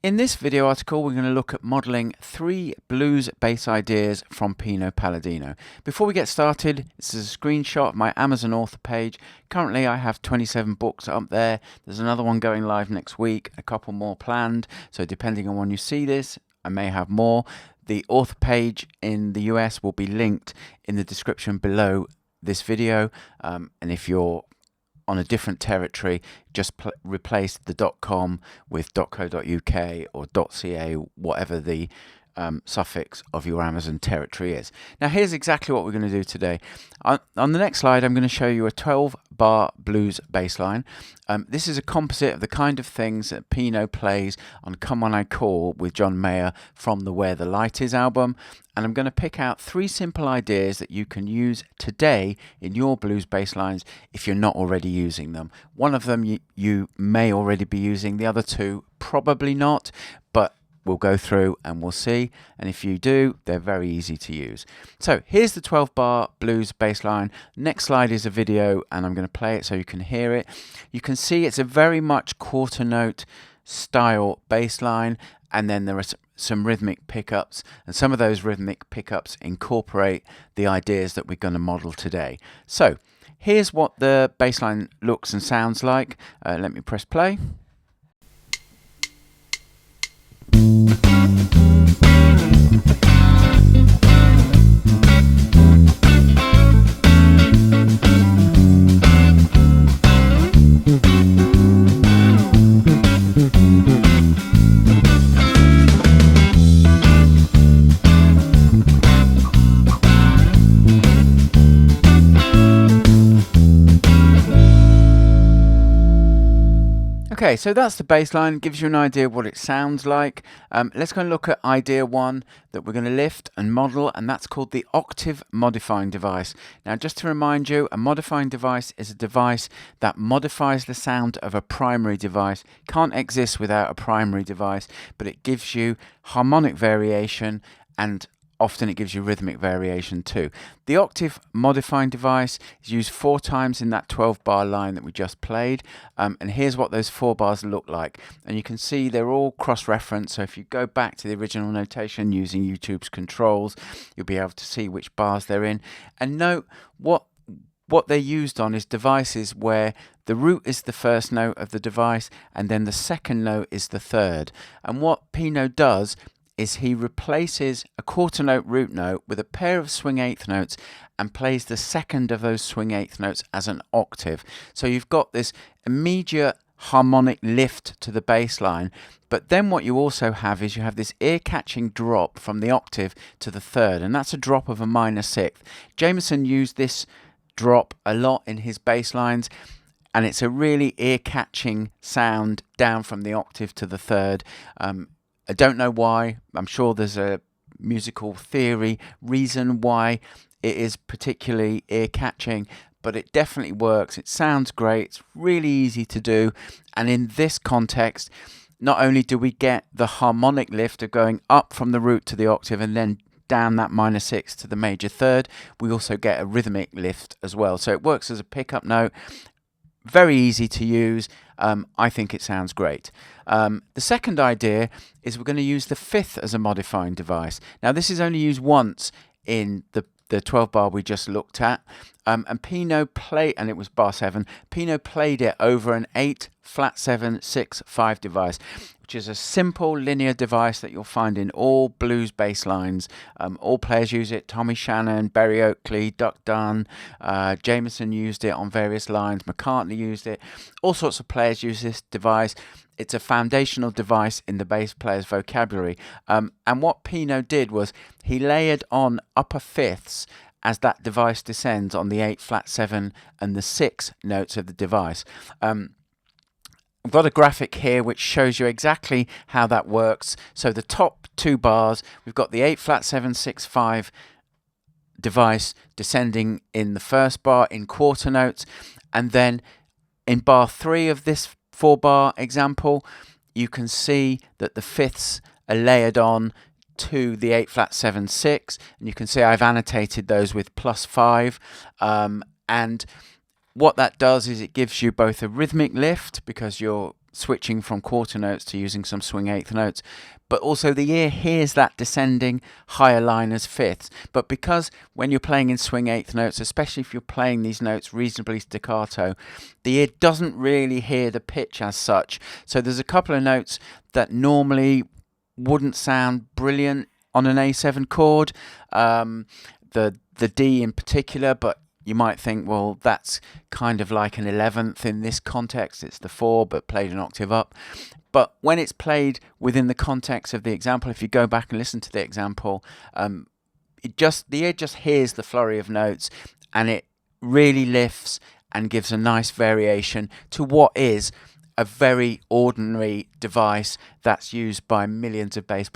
In this video article, we're going to look at modelling 3 blues bass ideas from Pino Palladino. Before we get started, this is a screenshot of my Amazon author page. Currently, I have 27 books up there. There's another one going live next week, a couple more planned. So depending on when you see this, I may have more. The author page in the US will be linked in the description below this video. And if you're on a different territory, just replace the .com with .co.uk or .ca, whatever the suffix of your Amazon territory is. Now here's exactly what we're going to do today. On the next slide, I'm going to show you a 12-bar blues bass line. This is a composite of the kind of things that Pino plays on Come On I Call with John Mayer from the Where the Light Is album. And I'm going to pick out 3 simple ideas that you can use today in your blues bass lines if you're not already using them. One of them you may already be using, the other 2 probably not, but we'll go through and we'll see, and if you do, they're very easy to use. So here's the 12-bar blues bass line. Next slide is a video, and I'm going to play it so you can hear it. You can see it's a very much quarter note style bass line, and then there are some rhythmic pickups, and some of those rhythmic pickups incorporate the ideas that we're going to model today. So here's what the bass line looks and sounds like. Let me press play. Okay, so that's the bass line, gives you an idea of what it sounds like. Let's go and look at idea 1 that we're going to lift and model, and that's called the Octave modifying device. Now, just to remind you, a modifying device is a device that modifies the sound of a primary device. Can't exist without a primary device, but it gives you harmonic variation, and often it gives you rhythmic variation too. The Octave modifying device is used 4 times in that 12-bar line that we just played. And here's what those 4 bars look like. And you can see they're all cross-referenced. So if you go back to the original notation using YouTube's controls, you'll be able to see which bars they're in. And note what they're used on is devices where the root is the first note of the device and then the second note is the third. And what Pino does is he replaces a quarter note root note with a pair of swing eighth notes and plays the second of those swing eighth notes as an octave. So you've got this immediate harmonic lift to the bass line, but then what you also have is you have this ear-catching drop from the octave to the third, and that's a drop of a minor sixth. Jameson used this drop a lot in his bass lines, and it's a really ear-catching sound down from the octave to the third. I don't know why. I'm sure there's a musical theory reason why it is particularly ear-catching, but it definitely works. It sounds great. It's really easy to do. And in this context, not only do we get the harmonic lift of going up from the root to the octave and then down that minor sixth to the major third, we also get a rhythmic lift as well. So it works as a pickup note. Very easy to use. I think it sounds great. The second idea is we're going to use the 5th as a modifying device. Now this is only used once in the 12 bar we just looked at, and Pino played, and it was bar 7. Pino played it over an 8 flat 7 6 5 device, which is a simple linear device that you'll find in all blues bass lines. All players use it. Tommy Shannon, Berry Oakley, Duck Dunn, Jameson used it on various lines. McCartney used it. All sorts of players use this device. It's a foundational device in the bass player's vocabulary. And what Pino did was he layered on upper fifths as that device descends on the 8 flat 7 and the 6 notes of the device. I've got a graphic here which shows you exactly how that works. So the top 2 bars, we've got the 8 flat 7 6 5 device descending in the first bar in quarter notes, and then in bar 3 of this 4-bar example, you can see that the fifths are layered on to the 8 flat 7 6, and you can see I've annotated those with +5, and what that does is it gives you both a rhythmic lift because you're switching from quarter notes to using some swing eighth notes, but also the ear hears that descending higher line as fifths. But because when you're playing in swing eighth notes, especially if you're playing these notes reasonably staccato, the ear doesn't really hear the pitch as such. So there's a couple of notes that normally wouldn't sound brilliant on an A7 chord, the D in particular, but you might think, well, that's kind of like an 11th in this context. It's the 4, but played an octave up. But when it's played within the context of the example, if you go back and listen to the example, the ear just hears the flurry of notes, and it really lifts and gives a nice variation to what is a very ordinary device that's used by millions of bass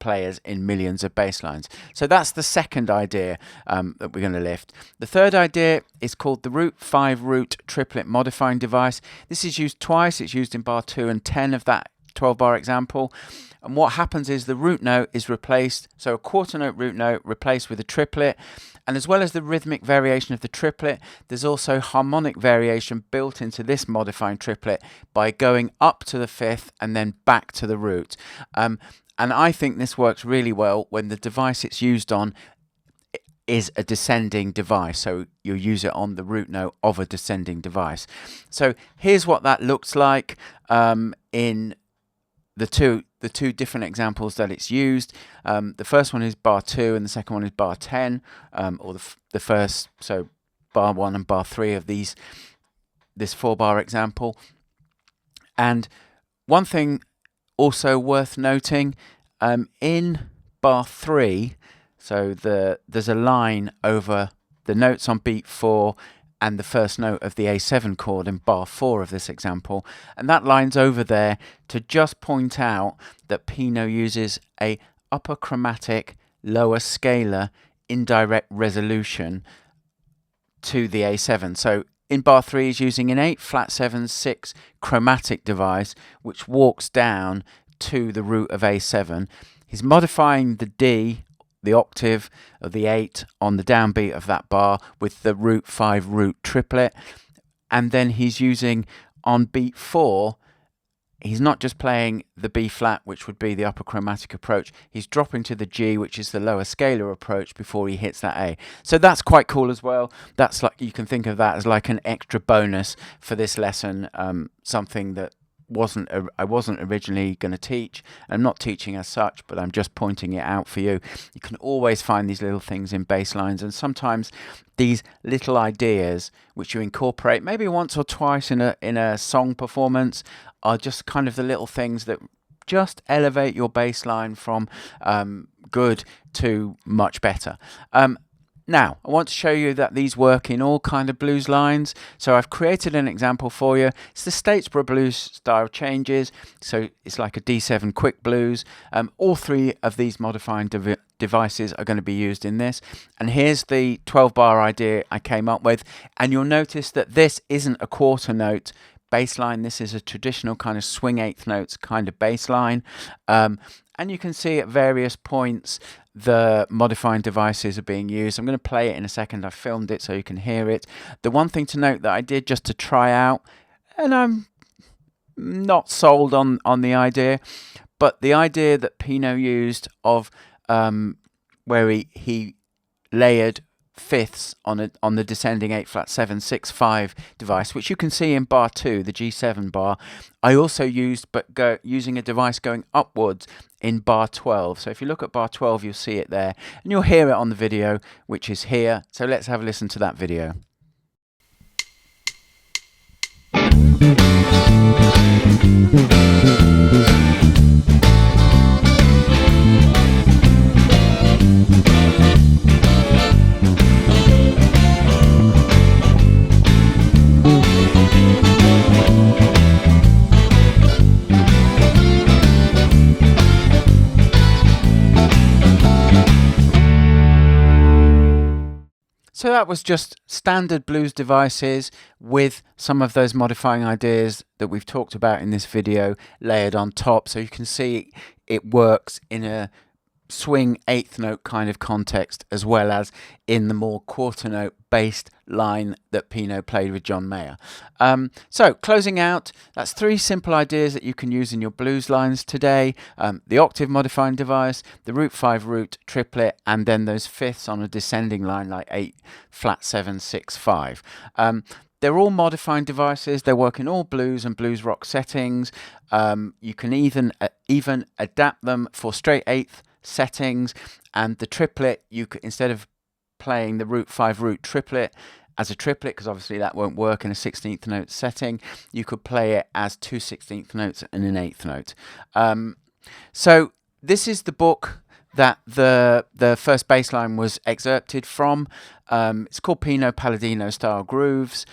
players in millions of bass lines. So that's the second idea that we're going to lift. The third idea is called the root 5 root triplet modifying device. This is used twice. It's used in bar 2 and 10 of that 12 bar example. And what happens is the root note is replaced, so a quarter note root note replaced with a triplet. And as well as the rhythmic variation of the triplet, there's also harmonic variation built into this modifying triplet by going up to the fifth and then back to the root. And I think this works really well when the device it's used on is a descending device. So you'll use it on the root note of a descending device. So here's what that looks like in the two different examples that it's used. The first one is bar 2 and the second one is bar 10, or the first, so bar 1 and bar 3 of this 4-bar example. And one thing also worth noting, in bar 3, so there's a line over the notes on beat 4 and the first note of the A7 chord in bar 4 of this example, and that line's over there to just point out that Pino uses a upper chromatic, lower scalar, indirect resolution to the A7. So in bar 3 he's using an 8 flat 7 6 chromatic device which walks down to the root of A7. He's modifying the D, the octave of the 8 on the downbeat of that bar with the root 5 root triplet, and then he's using on beat 4, he's not just playing the B flat, which would be the upper chromatic approach, he's dropping to the G, which is the lower scalar approach, before he hits that A. So that's quite cool as well. That's like, you can think of that as like an extra bonus for this lesson, something that I wasn't originally going to teach. I'm not teaching as such, but I'm just pointing it out for you. You can always find these little things in bass lines, and sometimes these little ideas which you incorporate maybe once or twice in a song performance are just kind of the little things that just elevate your bass line from good to much better. Now, I want to show you that these work in all kind of blues lines. So I've created an example for you. It's the Statesboro blues style changes. So it's like a D7 quick blues. All 3 of these modifying devices are going to be used in this. And here's the 12-bar idea I came up with. And you'll notice that this isn't a quarter note bass line. This is a traditional kind of swing eighth notes kind of bass line. And you can see at various points the modifying devices are being used. I'm going to play it in a second. I filmed it so you can hear it. The one thing to note that I did just to try out, and I'm not sold on the idea, but the idea that Pino used of where he layered fifths on the descending 8 flat 7 6 5 device, which you can see in bar 2, the G7 bar. I also used using a device going upwards in bar 12. So if you look at bar 12, you'll see it there, and you'll hear it on the video, which is here. So let's have a listen to that video. So that was just standard blues devices with some of those modifying ideas that we've talked about in this video layered on top. So you can see it works in a swing eighth note kind of context, as well as in the more quarter note based line that Pino played with John Mayer. So closing out, that's 3 simple ideas that you can use in your blues lines today: the octave modifying device, the root 5 root triplet, and then those fifths on a descending line like 8 flat 7 6 5. They're all modifying devices. They work in all blues and blues rock settings. You can even adapt them for straight eighth settings. And the triplet, instead of playing the root 5 root triplet as a triplet, because obviously that won't work in a 16th note setting, you could play it as 2 16th notes and an eighth note. So this is the book that the first bass line was excerpted from. It's called Pino Palladino Style Grooves.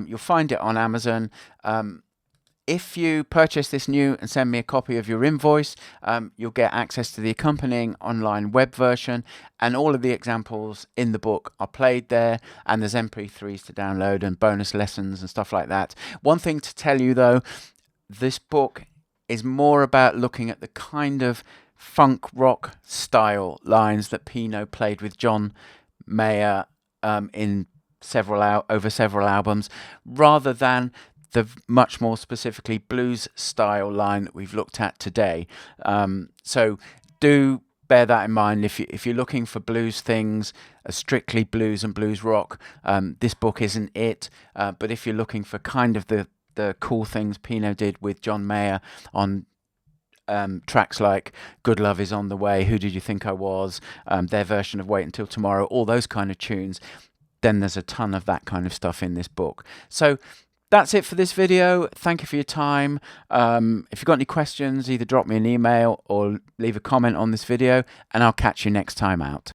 You'll find it on Amazon. If you purchase this new and send me a copy of your invoice, you'll get access to the accompanying online web version, and all of the examples in the book are played there, and there's MP3s to download and bonus lessons and stuff like that. One thing to tell you though, this book is more about looking at the kind of funk rock style lines that Pino played with John Mayer in over several albums, rather than the much more specifically blues style line that we've looked at today. So do bear that in mind if you're looking for blues things, strictly blues and blues rock. This book isn't it, but if you're looking for kind of the cool things Pino did with John Mayer on tracks like Good Love Is On The Way, Who Did You Think I Was, their version of Wait Until Tomorrow, all those kind of tunes, then there's a ton of that kind of stuff in this book. So that's it for this video. Thank you for your time. If you've got any questions, either drop me an email or leave a comment on this video, and I'll catch you next time out.